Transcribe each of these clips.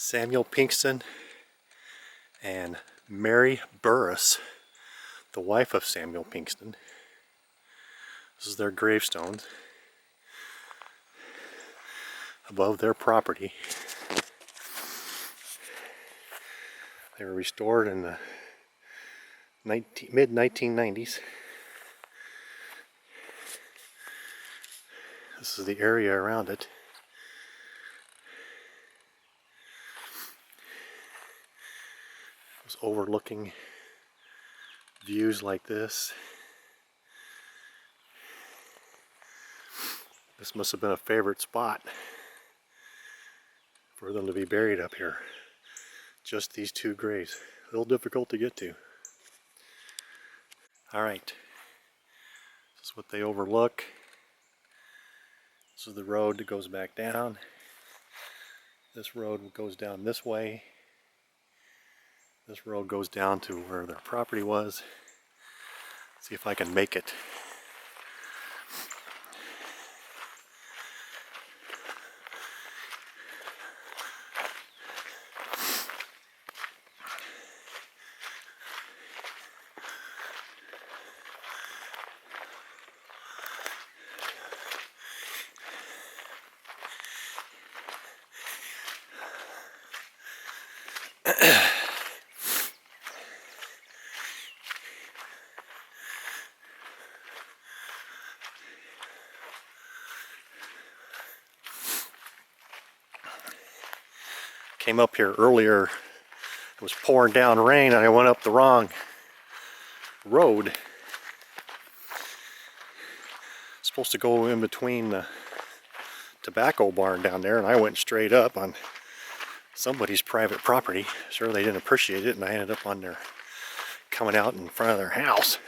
Samuel Pinkston and Mary Burrus, the wife of Samuel Pinkston. This is their gravestones above their property. They were restored in the mid-1990s. This is the area around it. It was overlooking views like this. This must have been a favorite spot for them to be buried up here. Just these two graves. A little difficult to get to. Alright. This is what they overlook. This is the road that goes back down. This road goes down this way. This road goes down to where their property was. See if I can make it. Came up here earlier, it was pouring down rain and I went up the wrong road. Supposed to go in between the tobacco barn down there, and I went straight up on somebody's private property. Sure, they didn't appreciate it, and I ended up on their, coming out in front of their house.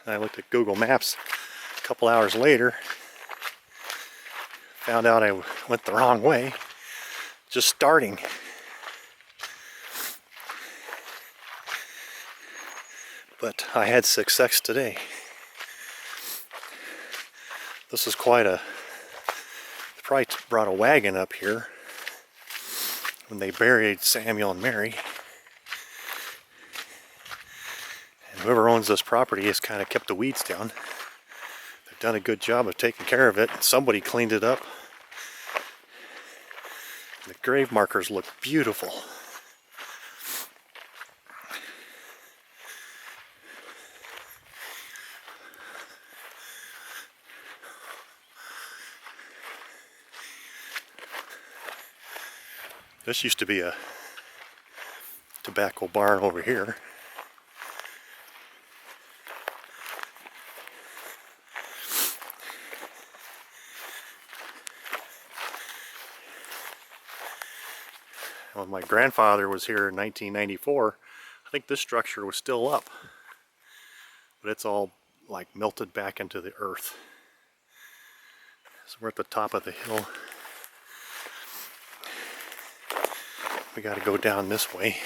And I looked at Google Maps a couple hours later, found out I went the wrong way. Just starting. But I had success today. This is quite a, they probably brought a wagon up here when they buried Samuel and Mary. And whoever owns this property has kind of kept the weeds down. They've done a good job of taking care of it. Somebody cleaned it up. The grave markers look beautiful. This used to be a tobacco barn over here. When my grandfather was here in 1994, I think this structure was still up, but it's all like melted back into the earth. So we're at the top of the hill. We got to go down this way.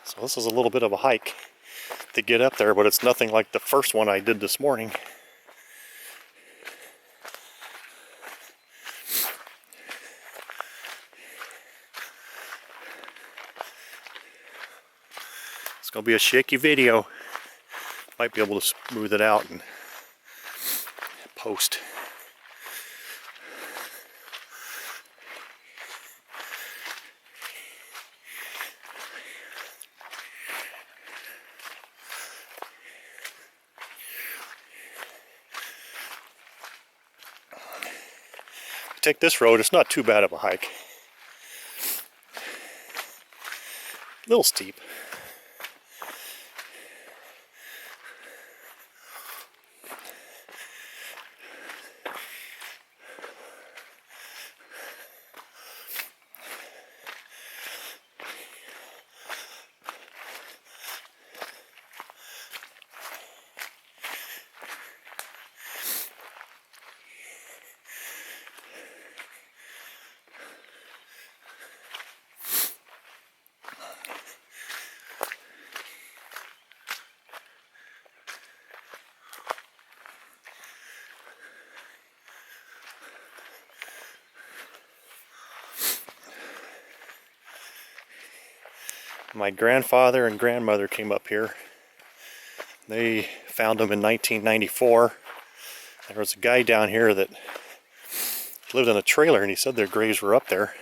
So this is a little bit of a hike to get up there, but it's nothing like the first one I did this morning. It's going to be a shaky video. Might be able to smooth it out and post. Take this road, it's not too bad of a hike. A little steep. My grandfather and grandmother came up here. They found them in 1994. There was a guy down here that lived in a trailer, and he said their graves were up there.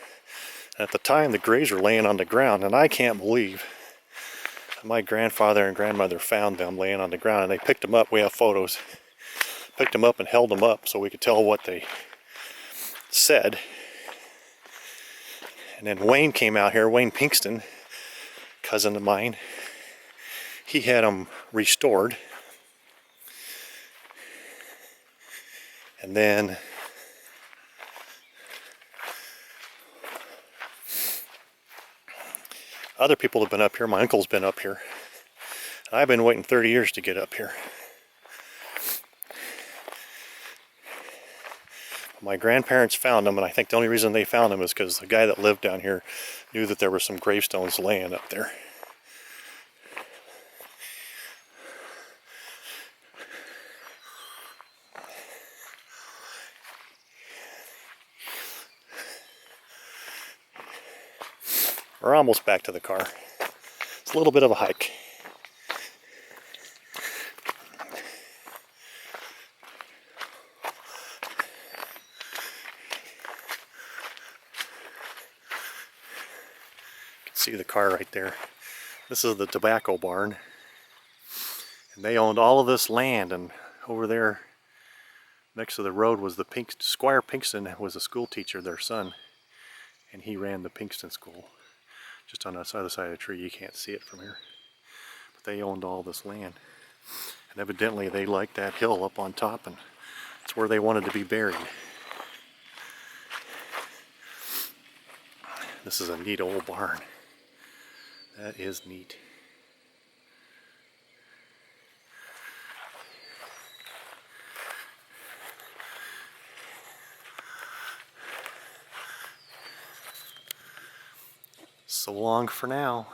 And at the time, the graves were laying on the ground, and I can't believe my grandfather and grandmother found them laying on the ground, and they picked them up. We have photos. Picked them up and held them up so we could tell what they said. And then Wayne came out here, Wayne Pinkston, cousin of mine. He had them restored. And then other people have been up here. My uncle's been up here. And I've been waiting 30 years to get up here. My grandparents found them, and I think the only reason they found them is because the guy that lived down here knew that there were some gravestones laying up there. We're almost back to the car. It's a little bit of a hike. You can see the car right there. This is the tobacco barn. And they owned all of this land, and over there next to the road was the Squire Pinkston was a school teacher, their son, and he ran the Pinkston school. Just on the other side of the tree, you can't see it from here. But they owned all this land. And evidently they liked that hill up on top, and it's where they wanted to be buried. This is a neat old barn. That is neat. So long for now.